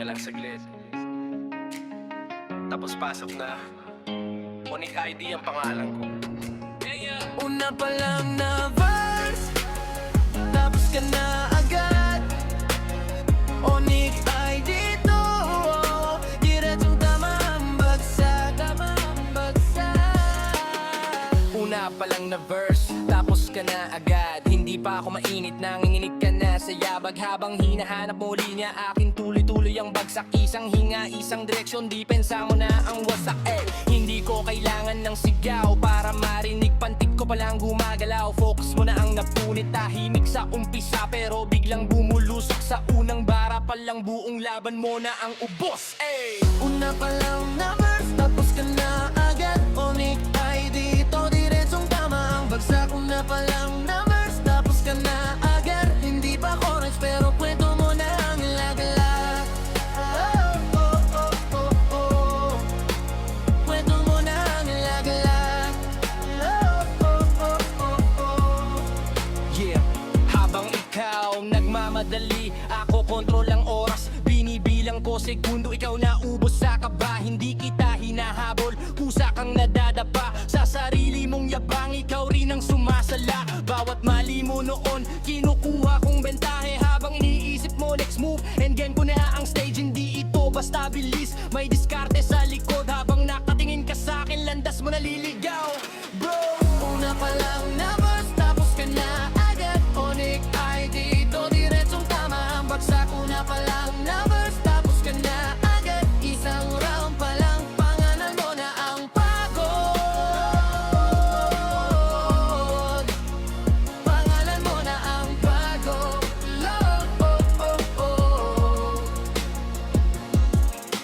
Pahinga lang saglit. Tapos pasok na. Onyx ID ang pangalan ko. Una pa lang na verse, tapos ka na agad. Onyx ID to, diretsong tama ang bagsak, tama ang bagsak. Una pa lang na verse, tapos ka na agad. Hindi pa ako mainit, nanginginig ka na sa yabag. Habang hinahanap mo linya, akin tuloy-tuloy ang bagsak. Isang hinga, isang direksyon, di pensa mo na ang wasak. Hindi ko kailangan ng sigaw para marinig, pantik ko palang gumagalaw. Focus mo na ang napunit, tahimik sa umpisa pero biglang bumulusok sa unang bara pa lang, buong laban mo na ang ubos. Una pa lang na verse, tapos ka na agad. Onyx ID to, diretsong tama ang bagsak. Una pa lang na verse, tapos ka na agad. Hindi pa chorus pero kwento mo na ang laglag. Kwento mo na ang laglag. Yeah, habang ikaw nagmamadali, ako kontrol ang oras. Binibilang ko segundo, ikaw naubos sa kaba. Hindi kita hinahabol, kusa kang nadadapa sa sarili mong yabang, ikaw rin ang sumasala. Bawat mali mo noon, kinukuha kong bentahe. Habang iniisip mo next move, endgame ko na ang stage. Hindi ito basta bilis, may diskarte sa likod. Habang nakatingin ka sa akin, landas mo naliligaw. Bro, una pa lang na verse, tapos ka na agad. Onyx ID to, diretsong tama ang bagsak. Una pa lang na verse, tapos ka na agad. Isang round pa lang, pangalan mo na ang pagod. Pangalan mo na ang pagod.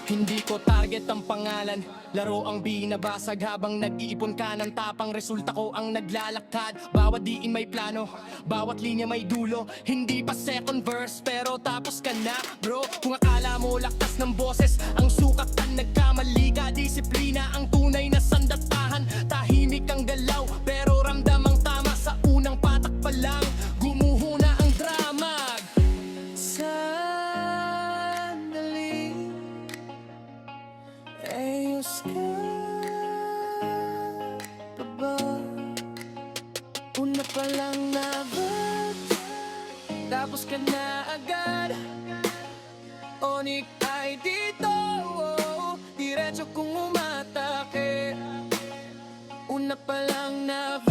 Hindi ko target ang pangalan, laro ang binabasag. Habang nag-iipon ka ng tapang, resulta ko ang naglalakad. Bawat diin may plano, bawat linya may dulo. Hindi pa second verse pero tapos ka na bro. Kung akala mo laktas ng boses ang sukat ka, nagkamali ka. Disiplina ang tunay na sandatahan. Tahimik ang galaw pero ramdam ang tama. Sa unang patak pa lang, gumuho na ang drama. Sandali, ayos ka pa ba? Una pa lang na verse, tapos ka na agad. Onyx ID to, diretso kung umatake. Una pa lang na